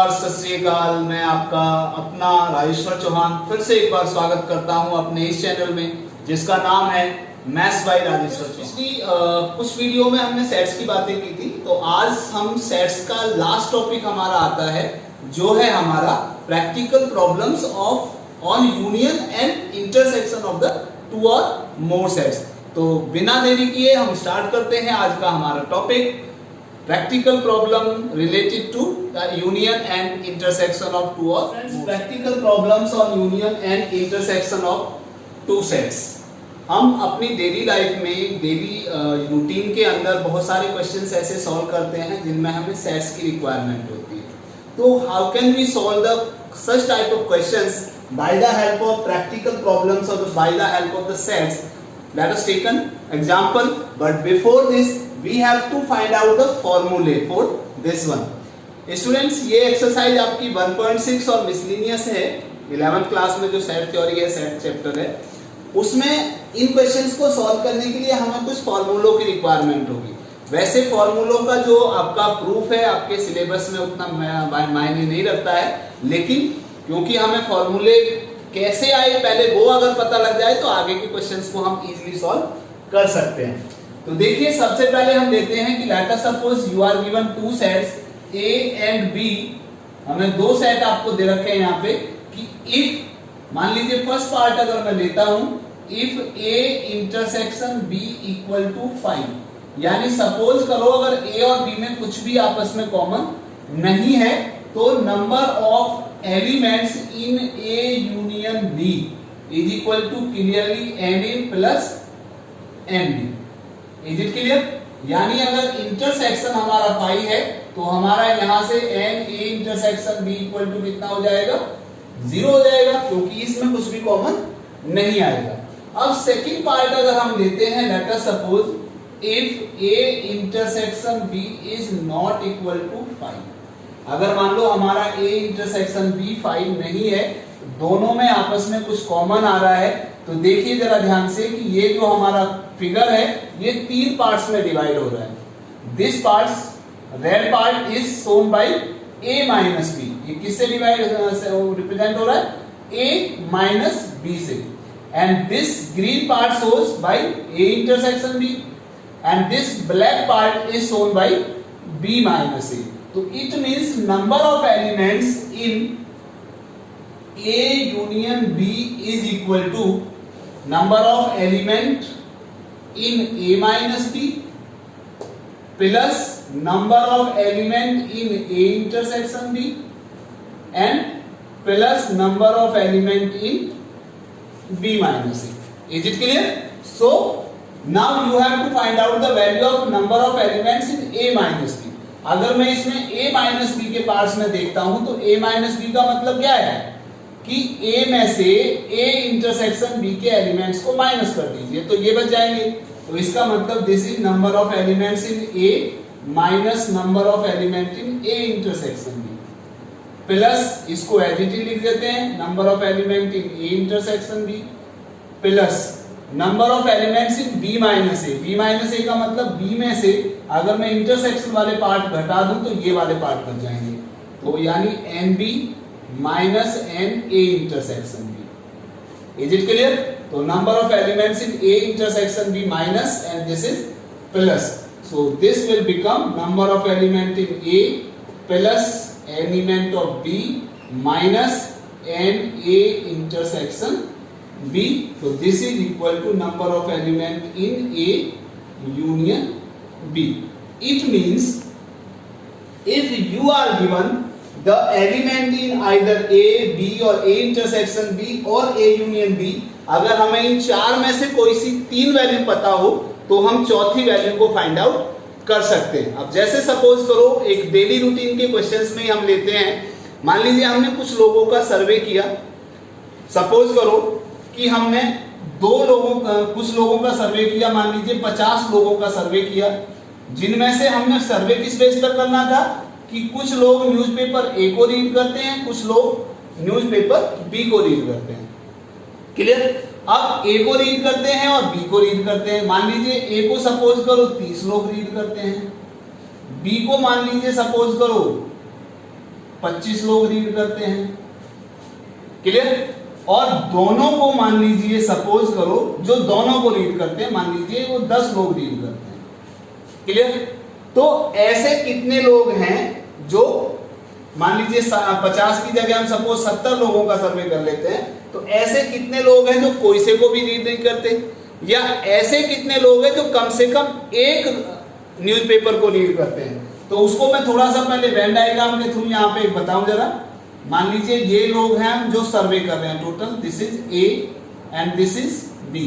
नमस्कार, सत श्री अकाल। मैं आपका अपना राजेश्वर चौहान फिर से एक बार स्वागत करता हूं अपने इस चैनल में जिसका नाम है मैथ्स बाय राजेश्वर चौहान। पिछली कुछ वीडियो में हमने सेट्स की बातें की थी, तो आज हम सेट्स का लास्ट टॉपिक हमारा आता है जो है हमारा practical problems of on union and intersection of the two और मोर सेट्स। तो बिना देरी किए हम स्टार्ट करते हैं आज का हमारा topic, practical problem related to the union and intersection of two or practical problems on union and intersection of two sets। हम अपनी डेली लाइफ में डेली रूटीन के अंदर बहुत सारे क्वेश्चंस ऐसे सॉल्व करते हैं जिनमें हमें सेट्स की रिक्वायरमेंट होती है। तो how can we solve the such type of questions by the help of practical problems or by the help of the sets? Let us take an example, but before this we have to find out the formulae for this one। Students, ये exercise आपकी 1.6 और miscellaneous है, 11th class में जो set theory है, set chapter है, उसमें इन questions को सॉल्व करने के लिए हमें कुछ फॉर्मूलों की रिक्वायरमेंट होगी। वैसे फॉर्मूलों का जो आपका प्रूफ है आपके सिलेबस में उतना मायने नहीं रखता है, लेकिन क्योंकि हमें फॉर्मूले कैसे आए पहले वो अगर पता लग जाए तो आगे के क्वेश्चंस को हम इजीली सॉल्व कर सकते हैं। तो देखिए, सबसे पहले हम लेते हैं कि let us suppose you are given two sets A and B. हमें दो सेट आपको दे रखे हैं यहाँ पे कि इफ, मान लीजिए फर्स्ट पार्ट अगर मैं लेता हूं, if A intersection B equal to 5, यानी सपोज करो अगर ए और बी में कुछ भी आपस में कॉमन नहीं है तो number of elements in A union B is equal to clearly N A plus N B. Is it clear? यानी अगर इंटरसेक्शन हमारा 5 है तो हमारा यहां से N A intersection B equal to कितना हो जाएगा? 0 हो जाएगा, क्योंकि इसमें कुछ भी कॉमन नहीं आएगा। अब सेकंड पार्ट अगर हम लेते हैं, let us suppose if A intersection B is not equal to 5। अगर मान लो हमारा ए इंटरसेक्शन बी 5 नहीं है, दोनों में आपस में कुछ कॉमन आ रहा है, तो देखिए जरा ध्यान से कि ये जो हमारा फिगर है ये 3 पार्ट्स में डिवाइड हो रहा है। This parts, red part is shown by a minus B. ये किससे डिवाइड रिप्रेजेंट हो रहा है? a माइनस बी से। And this green part shows by a intersection b and this black part is shown by b minus a। तो it means number of elements in a union b is equal to number of element in a minus b plus number of element in a intersection b and plus number of element in b minus a। Is it clear? So now you have to find out the value of number of elements in a minus b। अगर मैं इसमें a minus b के parts में देखता हूं तो a minus b का मतलब क्या है कि a में से a इंटरसेक्शन b के एलिमेंट्स को माइनस कर दीजिए तो ये बच जाएंगे। तो इसका मतलब this is number of elements in a minus number of element in a intersection b plus इसको एज इट इज लिख देते हैं, number of element in a intersection b plus number of elements in b minus a। b minus a का मतलब b में से अगर मैं इंटरसेक्शन वाले पार्ट घटा दूं तो ये वाले पार्ट बच जाएंगे, तो यानी nb minus n A intersection B. Is it clear? तो number of elements in A intersection B minus and this is plus, so this will become number of element in A plus element of B minus n A intersection B. तो this is equal to number of element in A union B. It means if you are given the element in either a b or a intersection b or a union b, अगर हमें इन 4 में से कोई सी 3 value पता हो तो हम चौथी वैल्यू को फाइंड आउट कर सकते हैं। अब जैसे सपोज करो एक डेली रूटीन के क्वेश्चंस में हम लेते हैं, मान लीजिए हमने कुछ लोगों का सर्वे किया, सपोज करो कि हमने कुछ लोगों का सर्वे किया, मान लीजिए 50 लोगों का सर्वे किया, जिनमें से हमने सर्वे किस बेस पर करना था कि कुछ लोग न्यूज़पेपर ए को रीड करते हैं, कुछ लोग न्यूज़पेपर बी को रीड करते हैं। क्लियर? अब ए को रीड करते हैं और बी को रीड करते हैं। मान लीजिए ए को सपोज करो 30 लोग रीड करते हैं, बी को मान लीजिए सपोज करो 25 लोग रीड करते हैं। क्लियर? और दोनों को मान लीजिए, सपोज करो जो दोनों को रीड करते हैं मान लीजिए वो 10 लोग रीड करते हैं। क्लियर? तो ऐसे कितने लोग हैं जो मान लीजिए 50 की जगह हम सपोज 70 लोगों का सर्वे कर लेते हैं, तो ऐसे कितने लोग हैं जो कोई से को भी रीड नहीं करते, या ऐसे कितने लोग हैं जो कम से कम एक न्यूज़पेपर को रीड करते हैं। तो उसको मैं थोड़ा सा पहले वेन डायग्राम के थ्रू यहाँ पे बताऊं जरा। मान लीजिए ये लोग हैं जो सर्वे कर रहे हैं, total this is A and this is B.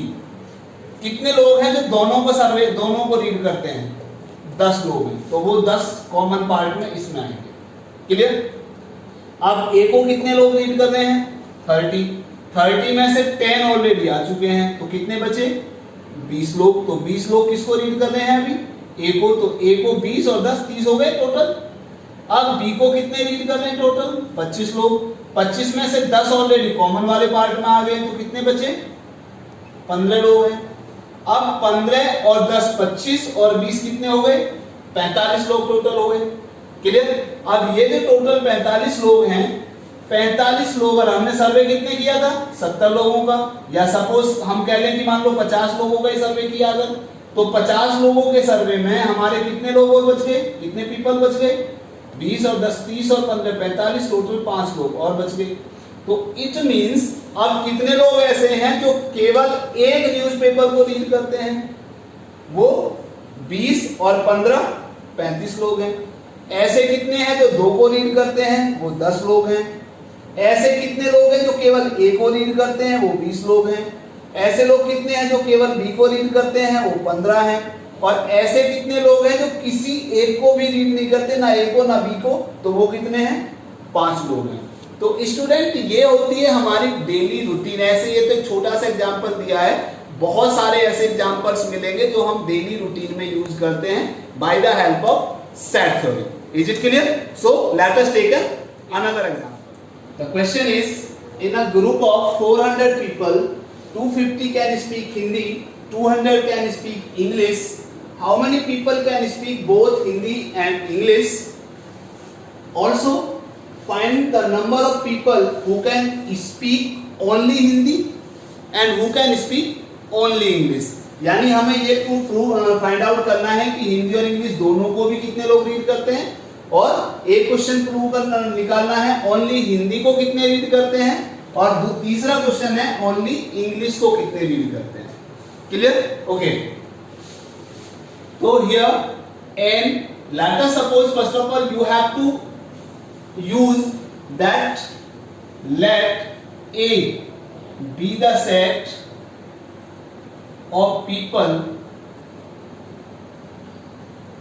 कितने लोग हैं जो दोनों को रीड करते हैं? 10 लोग हैं, तो वो 10 कॉमन पार्ट में इसमें आएंगे। क्लियर? अब ए को कितने लोग रीड कर रहे हैं? 30 में से 10 ऑलरेडी आ चुके हैं, तो कितने बचे? 20 लोग। तो 20 लोग किसको रीड कर रहे हैं अभी? ए को। तो ए को 20 और 10 30 हो गए टोटल। अब बी को कितने रीड कर रहे हैं टोटल? 25 लोग। 25 में से 10 ऑलरेडी कॉमन वाले पार्ट में आ गए, तो कितने बचे? 15 लोग हैं। अब 15 और 10 25 और 20 कितने हो गए? 45 लोग टोटल हो गए। क्लियर? अब ये जो टोटल 45 लोग हैं, 45 लोग, और हमने सर्वे कितने किया था? 70 लोगों का, या सपोज हम कह लें कि मान लो 50 लोगों का ही सर्वे किया अगर, तो 50 लोगों के सर्वे में हमारे कितने लोग और बच गए? कितने पीपल बच गए? 20 और 10 30 और 15 45, टोटल 5 लोग और बच गए। तो इट मींस अब कितने लोग ऐसे हैं जो केवल एक न्यूज़पेपर को रीड करते हैं? वो 20 और 15 35 लोग हैं। ऐसे कितने हैं जो 2 को रीड करते हैं? वो 10 लोग हैं। ऐसे कितने लोग हैं जो केवल ए को रीड करते हैं? वो 20 लोग हैं। ऐसे लोग कितने हैं जो केवल बी को रीड करते हैं? वो 15 हैं। और ऐसे कितने लोग हैं जो किसी एक को भी रीड नहीं करते, ना ए को ना बी को, तो वो कितने हैं? 5 लोग हैं। तो स्टूडेंट ये होती है हमारी डेली रूटीन। ऐसे ये तो एक छोटा सा एग्जांपल दिया है, बहुत सारे ऐसे एग्जांपल्स मिलेंगे जो हम डेली रूटीन में यूज करते हैं by the help of set theory. Is it clear? So let us take another example. The question is, in a group of 400 people, 250 can speak Hindi, 200 can speak English. How many people can speak both Hindi and English? Also, find the number of people who can speak only Hindi and who can speak only English. यानी हमें ये find out करना है कि हिंदी और English दोनों को भी कितने लोग रीड करते हैं, और एक क्वेश्चन प्रूव करना निकालना है ओनली हिंदी को कितने रीड करते हैं, और तीसरा क्वेश्चन है ओनली इंग्लिश को कितने रीड करते हैं। क्लियर? ओके। तो here and let us suppose first of all you have to use that let A B the set of people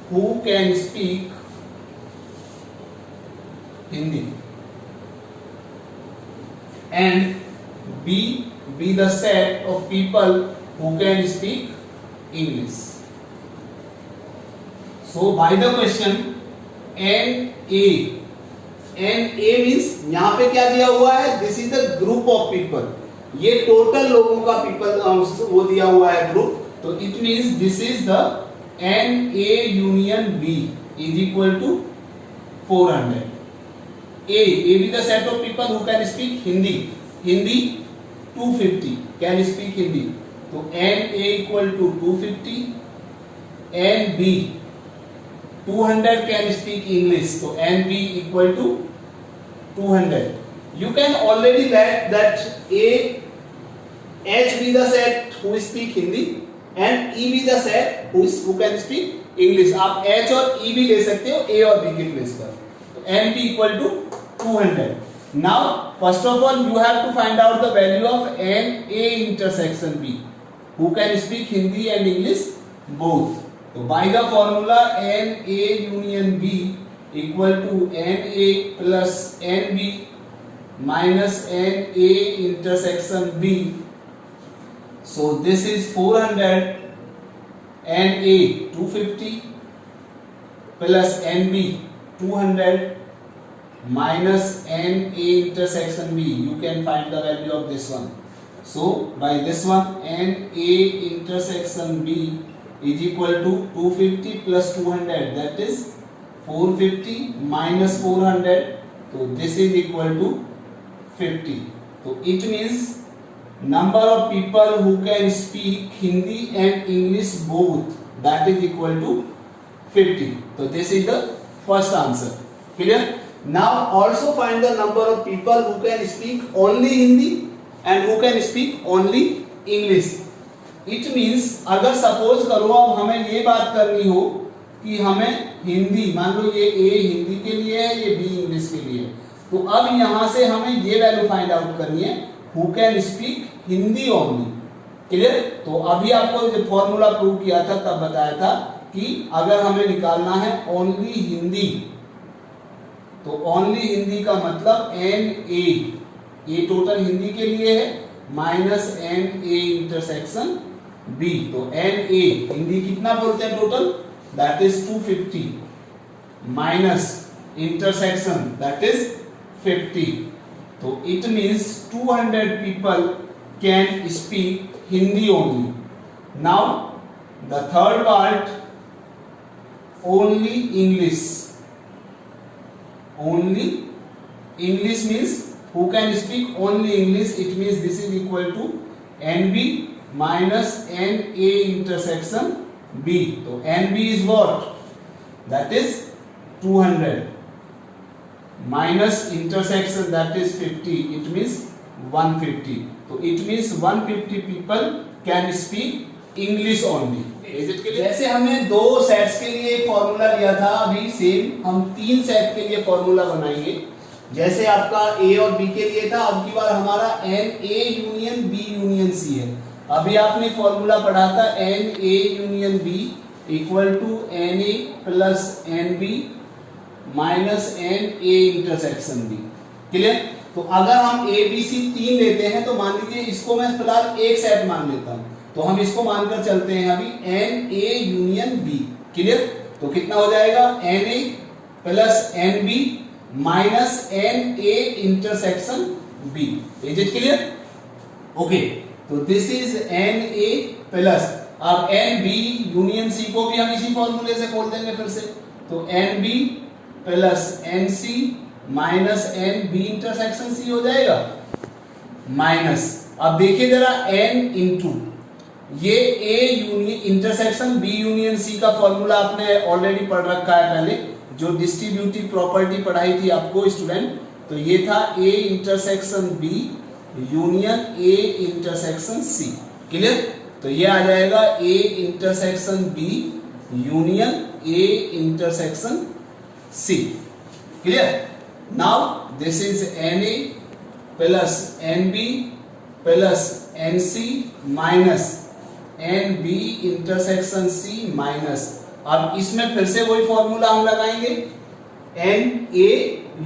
who can speak Hindi and B be the set of people who can speak English. So by the question NA means यहाँ पे क्या दिया हुआ है? This is the group of people. ये total लोगों का people वो दिया हुआ है ग्रुप, तो it means this is the NA union B is equal to 400. A be the set of people who can speak Hindi 250 can speak Hindi, तो NA equal to 250 and B 200 can speak English, तो NB equal to 200. You can already let that H be the set who speak Hindi and E be the set who can speak English. आप H और E भी ले सकते हो A और B के place पर, तो NB equal to 200. Now first of all you have to find out the value of NA intersection B who can speak Hindi and English both. So by the formula NA union B equal to NA plus NB minus NA intersection B. So this is 400 NA 250 plus NB 200 minus NA intersection B. You can find the value of this one. So by this one NA intersection B is equal to 250 plus 200, that is 450 minus 400, तो this is equal to 50. तो it means number of people who can speak Hindi and English both, that is equal to 50. So this is the first answer. Clear? Now also find the number of people who can speak only Hindi and who can speak only English. It means अगर suppose करो अब हमें ये बात करनी हो कि हमें हिंदी, मान लो ये A हिंदी के लिए है, ये B इंग्लिश के लिए है, तो अब यहाँ से हमें ये वैल्यू फाइंड आउट करनी है who can speak Hindi only. Clear? तो अभी आपको जो फॉर्मूला प्रूव किया था तब बताया था कि अगर हमें निकालना है ओनली हिंदी, तो ओनली हिंदी का मतलब NA, ये टोटल हिंदी के लिए है, माइनस NA इंटरसेक्शन B. तो NA हिंदी कितना बोलते हैं total, that is 250 minus intersection that is 50. तो it means 200 people can speak Hindi only. Now the third part, only English. Only English means who can speak only English. It means this is equal to NB minus NA intersection B. So NB is what? That is 200. Minus intersection that is 50, it means 150. So it means 150 people can speak English only. Is it clear? जैसे हमने दो sets के लिए formula लिया था, अभी same हम तीन सेट के लिए फॉर्मूला बनाएंगे. जैसे आपका A और B के लिए था, अब की बार हमारा NA union B union C है. अभी आपने फॉर्मूला पढ़ा था NA union B equal to NA plus NB minus NA intersection B. Clear? तो अगर हम ABC 3 लेते हैं तो मान लीजिए इसको मैं फिलहाल एक सेट मान लेता हूं, तो हम इसको मानकर चलते हैं अभी NA यूनियन B. क्लियर? तो कितना हो जाएगा NA plus NB minus NA intersection B. Is it clear? Okay, तो दिस इज NA प्लस, अब NB यूनियन C को भी हम इसी फॉर्मूले से खोल देंगे फिर से. तो NB plus NC minus NB intersection C हो जाएगा माइनस, अब देखिए जरा N इंटू ये A union intersection B union C का फॉर्मूला आपने ऑलरेडी पढ़ रखा है पहले, जो डिस्ट्रीब्यूटिव प्रॉपर्टी पढ़ाई थी आपको स्टूडेंट. तो ये था A intersection B union A intersection C. Clear? तो ये आ जाएगा A intersection B union A intersection C. Clear? Now this is NA plus NB plus NC minus NB intersection C minus, अब इसमें फिर से वही फॉर्मूला हम लगाएंगे NA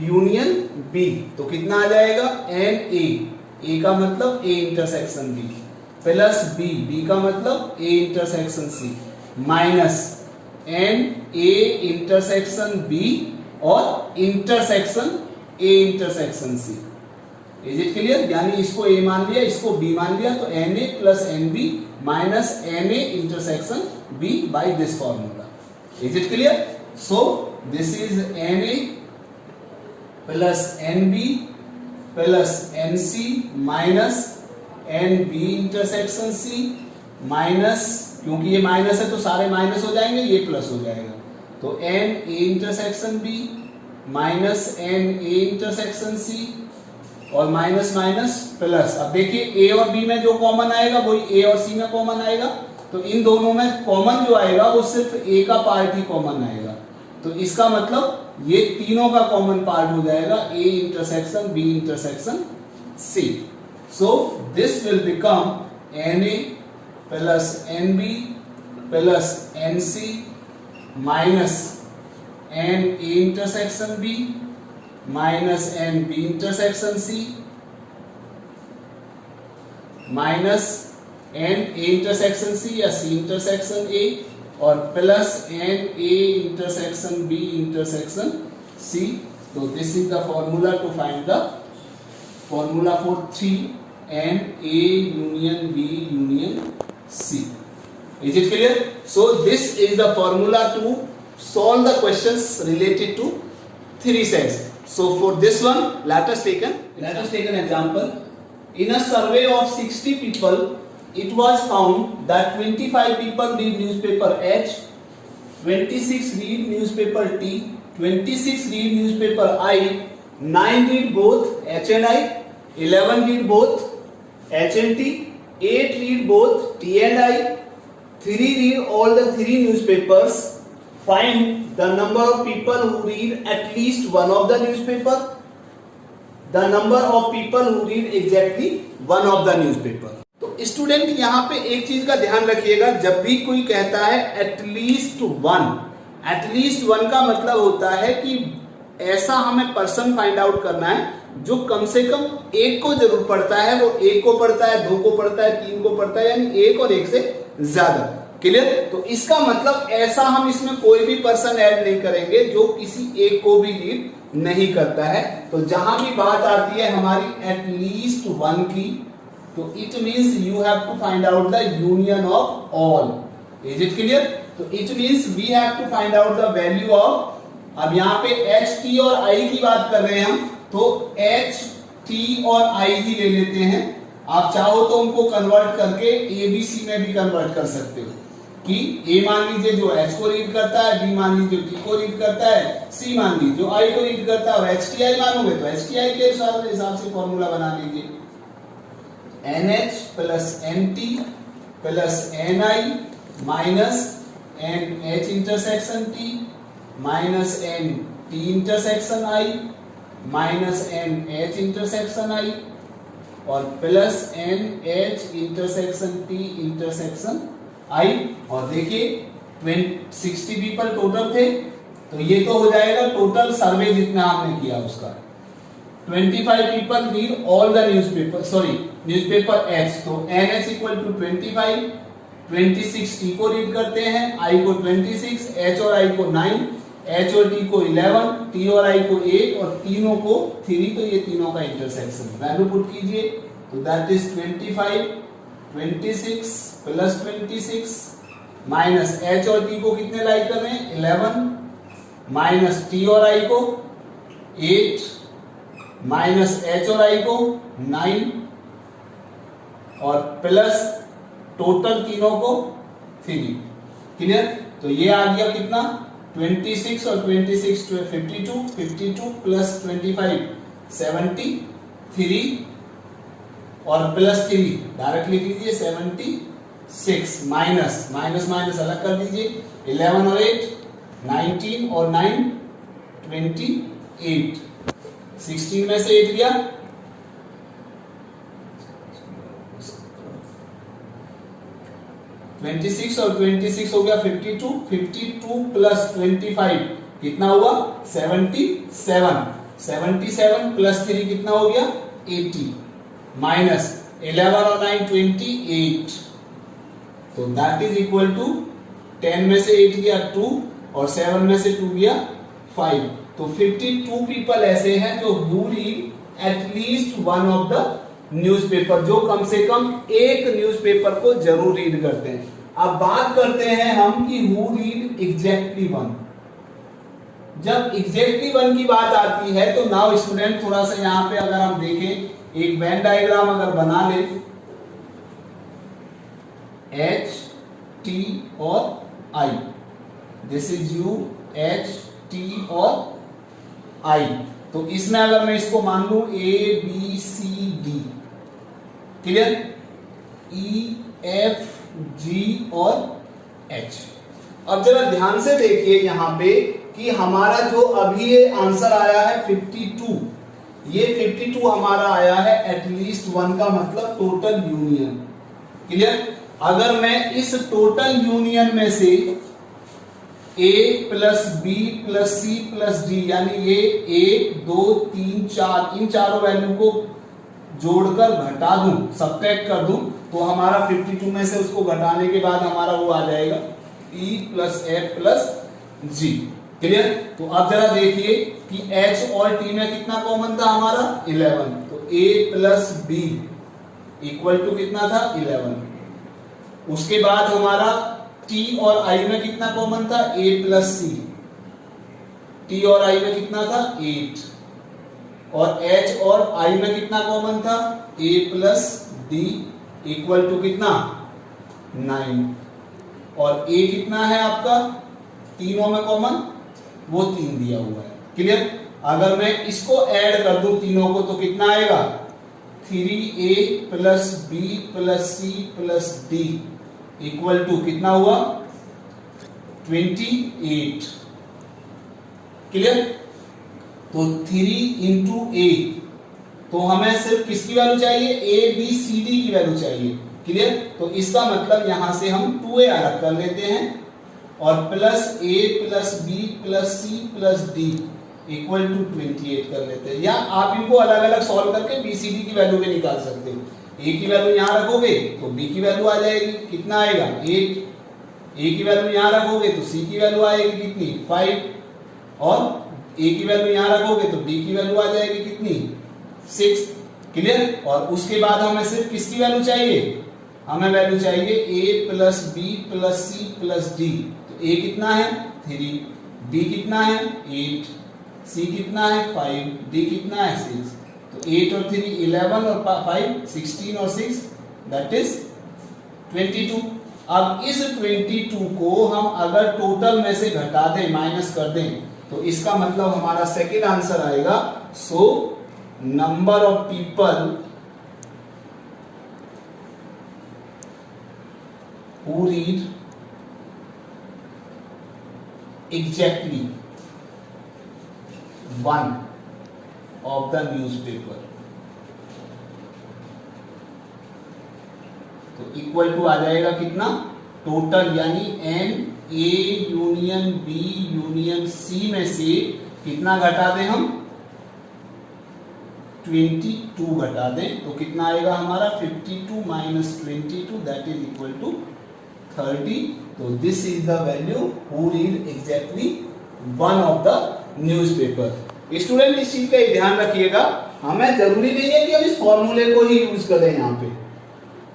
यूनियन B. तो कितना आ जाएगा NA, A का मतलब A intersection B plus B का मतलब A intersection C minus NA intersection B और intersection A intersection C. Is it clear? यानी इसको A मान लिया, इसको B मान लिया, तो NA plus NB minus NA intersection B by this formula. Is it clear? So this is NA plus NB plus NC minus NB intersection C minus, क्योंकि ये माइनस है तो सारे माइनस हो जाएंगे, ये प्लस हो जाएगा. तो NA intersection B minus NA intersection C और माइनस माइनस प्लस. अब देखिए A और B में जो कॉमन आएगा वही A और C में कॉमन आएगा, तो इन दोनों में कॉमन जो आएगा वो सिर्फ A का पार्ट ही कॉमन आएगा. तो इसका मतलब ये तीनों का कॉमन पार्ट हो जाएगा A intersection B intersection C. So this will become NA plus NB plus NC minus NA intersection B minus NB intersection C minus NA intersection C या C इंटरसेक्शन A और plus NA intersection B intersection C. तो this is the formula to find the formula for 3NA union B union C. Is it clear? So this is the formula to solve the questions related to three sets. So for this one, let us take an example. In a survey of 60 people, it was found that 25 people read newspaper H, 26 read newspaper T, 26 read newspaper I, 9 read both H and I, 11 read both H and T, 8 read both T and I, 3 read all the 3 newspapers. Find the number of people who read at least one of the newspaper. The number of people who read exactly one of the newspaper. तो student यहाँ पे एक चीज का ध्यान रखिएगा, जब भी कोई कहता है एटलीस्ट वन का मतलब होता है कि ऐसा हमें पर्सन फाइंड आउट करना है जो कम से कम एक को जरूर पढ़ता है, वो एक को पढ़ता है, 2 को पढ़ता है, 3 को पढ़ता है, यानी एक और एक से ज्यादा। क्लियर? तो इसका मतलब ऐसा हम इसमें कोई भी पर्सन ऐड नहीं करेंगे जो किसी एक को भी रीड नहीं करता है। तो जहां भी बात आती है हमारी एटलीस्ट वन की, तो it means you have to find out the union of all. Is it clear? तो it means we have to find out the value of, अब यहाँ पे एच टी और आई की बात कर रहे हैं हम, तो एच टी और आई ही ले लेते हैं। आप चाहो तो उनको कन्वर्ट करके ए बी सी में भी कन्वर्ट कर सकते हो कि ए मान लीजिए जो एच को रीड करता है, बी मान लीजिए टी को रीड करता है, सी मान लीजिए जो आई को रीड करता है, और एच टी आई मानोगे तो एच टी आई के हिसाब से फॉर्मूला बना लीजिए। NH plus NT plus NI minus NH intersection T minus NT intersection I minus NH intersection I और plus NH intersection T intersection I। और देखिए 60 पीपल टोटल थे, तो ये तो हो जाएगा टोटल सर्वे जितना हमने किया उसका। 25 people read all the newspaper H, तो NH इक्वल टू 25, 26 T को रीड करते हैं, I को 26, H और I को 9, H और T को 11, T और I को 8 और तीनों को 3, तो ये तीनों का इंटरसेक्शन वैल्यू पुट कीजिए, तो that is 25, 26 plus 26 minus H और T को कितने लाइक कर रहे हैं 11 माइनस T और I को 8 माइनस H और I को 9 और प्लस टोटल तीनों को 3। क्लियर? तो ये आ गया कितना 26 और 26 52, 52 प्लस 25 73 और प्लस 3 डायरेक्ट लिख लीजिए 76 माइनस माइनस अलग कर दीजिए 11 और 8 19 और 9 28, 16 में से 8 गया 26 और 26 हो गया 52, 52 प्लस 25 कितना हुआ 77, 77 प्लस 3 कितना हो गया 80 माइनस 11 और 9 28, तो दैट इज इक्वल टू 10 में से 8 गया 2 और 7 में से 2 गया 5। तो 52 पीपल ऐसे हैं जो who read at least one of the newspaper, जो कम से कम एक न्यूज़पेपर को जरूर रीड करते हैं। अब बात करते हैं हम कि हु रीड एग्जैक्टली वन। जब एग्जैक्टली वन की बात आती है तो नाउ स्टूडेंट थोड़ा सा यहाँ पे अगर हम देखें एक वेन डायग्राम अगर बना ले, H T और I, this is U H T और I, तो इसमें अगर मैं इसको मान लू A B C D, clear, E F G और H। अब जरा ध्यान से देखिए यहां पे कि हमारा जो अभी ये आंसर आया है 52, ये 52 हमारा आया है एटलीस्ट वन का मतलब टोटल यूनियन। क्लियर? अगर मैं इस टोटल यूनियन में से A plus B plus C plus D यानी ये 1 2 3 4 इन चारों वैल्यू को जोड़कर घटा दूं, सब्ट्रैक्ट कर दूं, तो हमारा 52 में से उसको घटाने के बाद हमारा वो आ जाएगा E plus F plus G। Clear? तो अब जरा देखिए कि H और T में कितना कॉमन था हमारा 11, तो A plus B equal to कितना था 11। उसके बाद हमारा T और I में कितना कॉमन था A प्लस C, T और I में कितना था 8। और H और I में कितना कॉमन था, A plus D equal to कितना 9, और A कितना है आपका तीनों में कॉमन, वो 3 दिया हुआ है। क्लियर? अगर मैं इसको ऐड कर दूं तीनों को तो कितना आएगा 3A plus B plus C plus D equal to कितना हुआ 28। क्लियर? तो 3 इंटू A, तो हमें सिर्फ किसकी वैल्यू चाहिए, A B C D की वैल्यू चाहिए। क्लियर? तो इसका मतलब यहां से हम 2A अलग कर लेते हैं और plus A plus B plus C plus D equal to 28 कर लेते हैं। या आप इनको अलग अलग सॉल्व करके BCD की वैल्यू भी निकाल सकते हो। A की वैल्यू यहां रखोगे तो B की वैल्यू आ जाएगी, कितना आएगा 8। A की वैल्यू यहां रखोगे तो C की वैल्यू आएगी कितनी 5, और A की वैल्यू यहां रखोगे तो B की वैल्यू आ जाएगी कितनी 6। क्लियर? और उसके बाद हमें सिर्फ किसकी वैल्यू चाहिए, हमें वैल्यू चाहिए A plus B plus C plus D। तो A कितना है 3, B कितना है 8, C कितना है 5, D कितना है 6। तो 8 और 3 11 और 5 16 और 6 दैट इज 22। अब इस 22 को हम अगर टोटल में से घटा दें, माइनस कर दें, तो इसका मतलब हमारा सेकंड आंसर आएगा। So number of people who read exactly one of the newspaper, तो इक्वल टू आ जाएगा कितना टोटल, यानी N A union B union C में से कितना घटा दें हम 22 घटा दें, तो कितना आएगा हमारा 52 minus 22 that is equal to 30। तो this is the value who read exactly one of the newspaper. Student इस चीज का ध्यान रखिएगा, हमें जरूरी नहीं है कि हम इस फॉर्मूले को ही यूज करें यहाँ पे।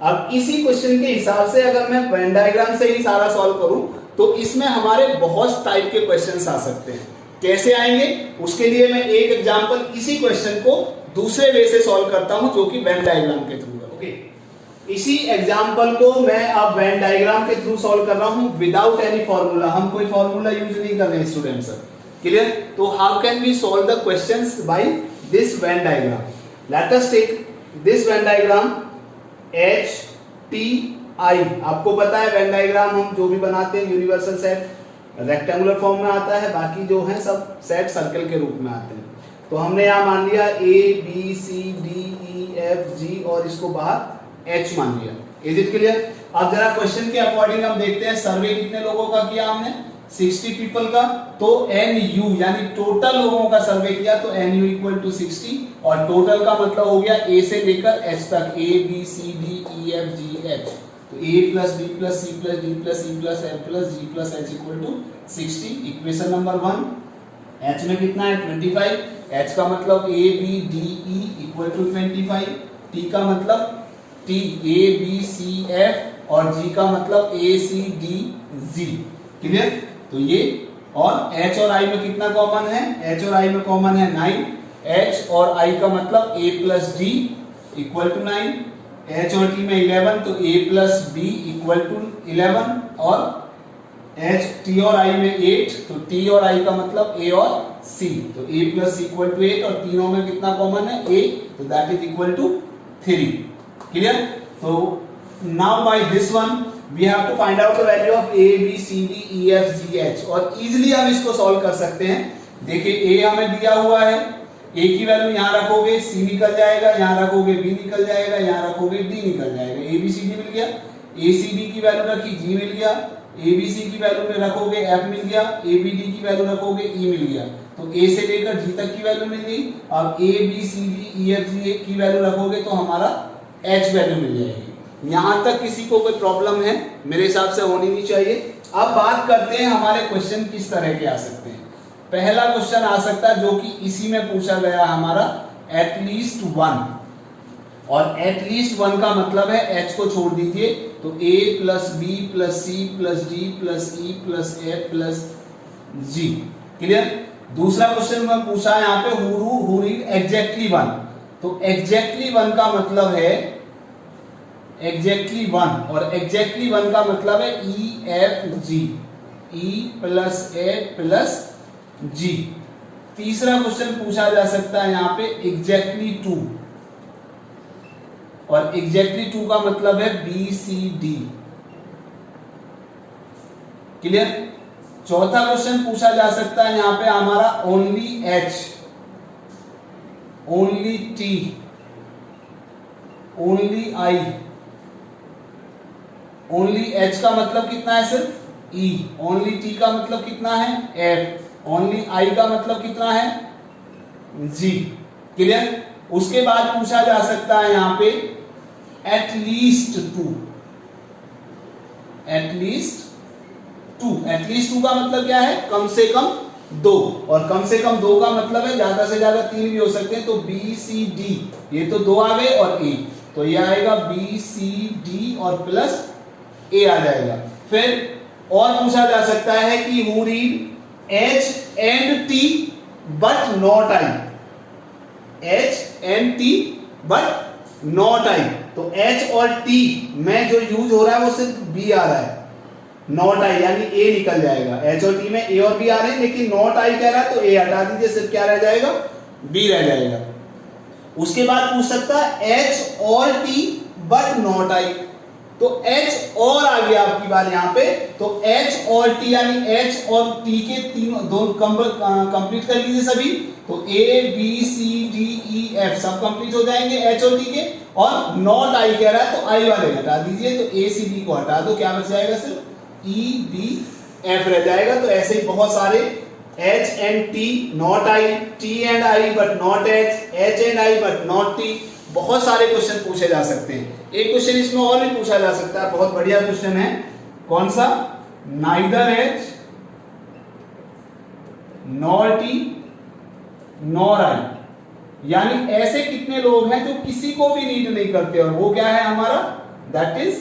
अब इसी क्वेश्चन के हिसाब से अगर मैं वेन डायग्राम से ही सारा सॉल्व करूं तो इसमें हमारे बहुत टाइप के क्वेश्चंस आ सकते हैं। कैसे आएंगे, उसके लिए मैं एक एग्जांपल इसी क्वेश्चन को दूसरे वे से सॉल्व करता हूं, जो कि वेन डायग्राम के थ्रू है। ओके, इसी एग्जांपल को मैं अब वेन डायग्राम के थ्रू सॉल्व कर रहा हूं विदाउट एनी फॉर्मूला। हम कोई फॉर्मूला यूज नहीं कर रहे हैं स्टूडेंट्स। क्लियर? तो how can we solve the questions by this Venn diagram? Let us take this Venn diagram H T I। आपको पता है वेन डायग्राम हम जो भी बनाते हैं यूनिवर्सल सेट रेक्टेंगुलर फॉर्म में आता है, बाकी जो है सब सेट सर्कल के रूप में आते हैं। तो हमने यहाँ मान लिया A B C D E F G और इसको बाहर H मान लिया। Is it clear? अब जरा क्वेश्चन के अकॉर्डिंग हम देखते हैं सर्वे कितने लोगों का किया हमने 60 पीपल का। तो NU यानी टोटल लोगों का सर्वे किया, तो NU इक्वल टू 60 और टोटल का मतलब हो गया A से लेकर H तक, A B C D E F G H। तो A plus B plus C plus D plus E plus F plus G plus H equal to 60। Equation number 1। H में कितना है 25, H का मतलब A B D E equal to 25, T का मतलब T A B C F और G का मतलब A C D G। Clear? तो ये और H और I में कितना कॉमन है, H और I में कॉमन है 9, H और I का मतलब A plus D equal to 9, H और T में 11 तो A plus B equal to 11 और H T और I में 8 तो T और I का मतलब A और C तो A प्लस इक्वल टू 8 और तीनों में कितना कॉमन है A, तो that is equal to 3। Clear? तो now by this one we have to find out the value of A B C D E F G H और easily हम इसको सॉल्व कर सकते हैं। देखिए A हमें दिया हुआ है, A की वैल्यू यहाँ रखोगे C निकल जाएगा, यहाँ रखोगे B निकल जाएगा, यहाँ रखोगे D निकल जाएगा। A B C D मिल गया, A C D की वैल्यू रखी G मिल गया, A B C की वैल्यू में रखोगे F मिल गया, A B D की वैल्यू रखोगे E मिल गया। तो A से लेकर G तक की वैल्यू मिल गई। अब A B C D E F G की वैल्यू रखोगे तो हमारा H वैल्यू मिल जाएगी। यहां तक किसी को कोई प्रॉब्लम है? मेरे हिसाब से होनी नहीं चाहिए। अब बात करते हैं हमारे क्वेश्चन किस तरह के आ सकते हैं। पहला क्वेश्चन आ सकता है जो कि इसी में पूछा गया हमारा एटलीस्ट 1 और एटलीस्ट 1 का मतलब है H को छोड़ दीजिए तो A plus B plus C plus D plus E plus F plus G। Clear? दूसरा क्वेश्चन में पूछा यहाँ पे हु रीड एग्जैक्टली 1। तो एग्जैक्टली 1 का मतलब है एग्जैक्टली 1, और एग्जैक्टली 1 का मतलब है EFG, E plus A plus G। तीसरा क्वेश्चन पूछा जा सकता है यहाँ पे एग्जैक्टली 2, और एग्जैक्टली 2 का मतलब है BCD। क्लियर। चौथा क्वेश्चन पूछा जा सकता है यहाँ पे हमारा only H, only T, only I। Only H का मतलब कितना है सिर्फ E, ओनली T का मतलब कितना है F, ओनली I का मतलब कितना है G। क्लियर। उसके बाद पूछा जा सकता है यहाँ पे एटलीस्ट 2, एटलीस्ट 2 का मतलब क्या है कम से कम 2, और कम से कम 2 का मतलब है ज्यादा से ज्यादा 3 भी हो सकते हैं। तो BCD, ये तो 2 आ गए, और A, तो ये आएगा BCD और प्लस A आ जाएगा। फिर और पूछा जा सकता है कि who read H and T but not I, H and T but not I। तो H और T में जो यूज हो रहा है वो सिर्फ B आ रहा है, नॉट आई यानी A निकल जाएगा। H और T में A और B आ रहे हैं, लेकिन नॉट आई कह रहा है तो A हटा दीजिए, सिर्फ क्या रह जाएगा B रह जाएगा। उसके बाद पूछ सकता है H और T बट नॉट आई, तो H और आ गया आपकी बात यहाँ पे। तो H और T यानी H और T के तीनों दो कंप्लीट कर लीजिए सभी, तो A B C D E F सब कंप्लीट हो जाएंगे H और T के, और नॉट आई कह रहा है तो आई वाले हटा दीजिए, तो A C D को हटा दो, क्या बच जाएगा सिर्फ E B F रह जाएगा। तो ऐसे ही बहुत सारे H and T not I, T and I but not H, H and I but not T, बहुत सारे क्वेश्चन पूछे जा सकते हैं। एक क्वेश्चन इसमें और भी पूछा जा सकता है, बहुत बढ़िया क्वेश्चन है, कौन सा, neither H nor T nor I, यानी ऐसे कितने लोग हैं जो किसी को भी रीड नहीं करते, और वो क्या है हमारा, दैट इज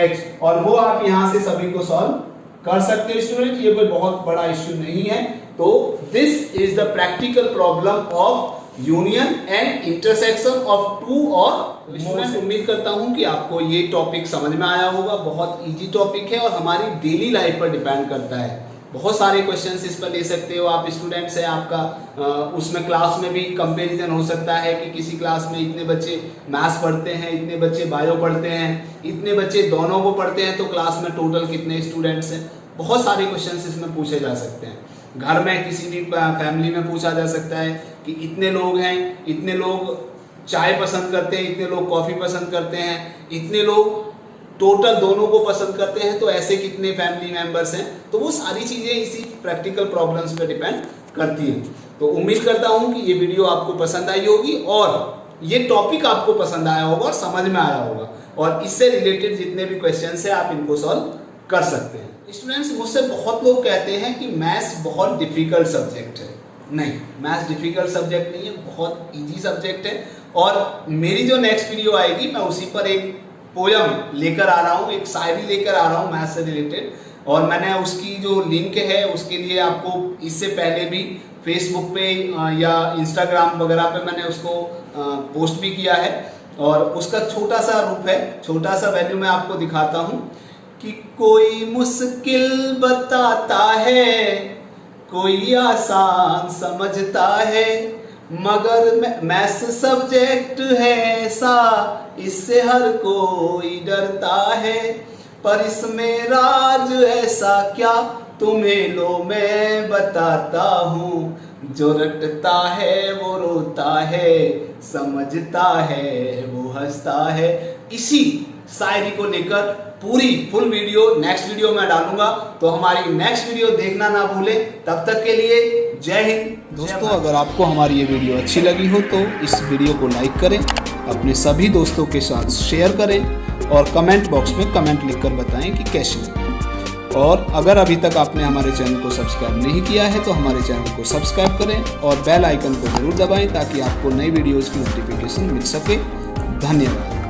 H, और वो आप यहां से सभी को सॉल्व कर सकते हैं स्टूडेंट, ये कोई बहुत बड़ा इश्यू नहीं है। तो this is the practical problem of union and intersection of two और स्टूडेंट। उम्मीद करता हूं कि आपको ये टॉपिक समझ में आया होगा, बहुत इजी टॉपिक है और हमारी डेली लाइफ पर डिपेंड करता है। बहुत सारे क्वेश्चंस इस पर ले सकते हो आप, स्टूडेंट्स हैं आपका, उसमें क्लास में भी कंपैरिजन हो सकता है कि किसी क्लास में इतने बच्चे मैथ्स पढ़ते हैं, इतने बच्चे बायो पढ़ते हैं, इतने बच्चे दोनों को पढ़ते हैं, तो क्लास में टोटल कितने स्टूडेंट्स हैं। बहुत सारे क्वेश्चंस इसमें पूछे जा सकते हैं। घर में किसी भी फैमिली में पूछा जा सकता है कि इतने लोग हैं, इतने लोग चाय पसंद करते हैं, इतने लोग कॉफ़ी पसंद करते हैं, इतने लोग टोटल दोनों को पसंद करते हैं, तो ऐसे कितने फैमिली मेंबर्स हैं। तो वो सारी चीज़ें इसी प्रैक्टिकल प्रॉब्लम्स पे डिपेंड करती हैं। तो उम्मीद करता हूँ कि ये वीडियो आपको पसंद आई होगी और ये टॉपिक आपको पसंद आया होगा और समझ में आया होगा, और इससे रिलेटेड जितने भी क्वेश्चन है आप इनको सॉल्व कर सकते हैं। स्टूडेंट्स, मुझसे बहुत लोग कहते हैं कि मैथ्स बहुत डिफिकल्ट सब्जेक्ट है। नहीं, मैथ्स डिफिकल्ट सब्जेक्ट नहीं है, बहुत इजी सब्जेक्ट है। और मेरी जो नेक्स्ट वीडियो आएगी मैं उसी पर एक पोयम लेकर आ रहा हूँ, एक शायरी लेकर आ रहा हूँ मैथ्स से रिलेटेड, और मैंने उसकी जो लिंक है उसके लिए आपको इससे पहले भी फेसबुक पे या इंस्टाग्राम वगैरह पे मैंने उसको पोस्ट भी किया है, और उसका छोटा सा रूप है, छोटा सा वैल्यू मैं आपको दिखाता हूँ कि कोई मुश्किल बताता है, कोई आसान समझता है, मगर मैथ्स सब्जेक्ट है ऐसा, इससे हर कोई डरता है। पर इसमें राज ऐसा क्या, तुम्हें लो मैं बताता हूँ, जो रटता है वो रोता है, समझता है वो हंसता है। इसी शायरी को लेकर पूरी फुल वीडियो नेक्स्ट वीडियो में डालूंगा, तो हमारी नेक्स्ट वीडियो देखना ना भूलें। तब तक के लिए जय हिंद। दोस्तों, अगर आपको हमारी ये वीडियो अच्छी लगी हो तो इस वीडियो को लाइक करें, अपने सभी दोस्तों के साथ शेयर करें, और कमेंट बॉक्स में कमेंट लिखकर बताएं कि कैसी लगी। और अगर अभी तक आपने हमारे चैनल को सब्सक्राइब नहीं किया है तो हमारे चैनल को सब्सक्राइब करें और बेल आइकन को जरूर दबाएं, ताकि आपको नई वीडियोज़ की नोटिफिकेशन मिल सके। धन्यवाद।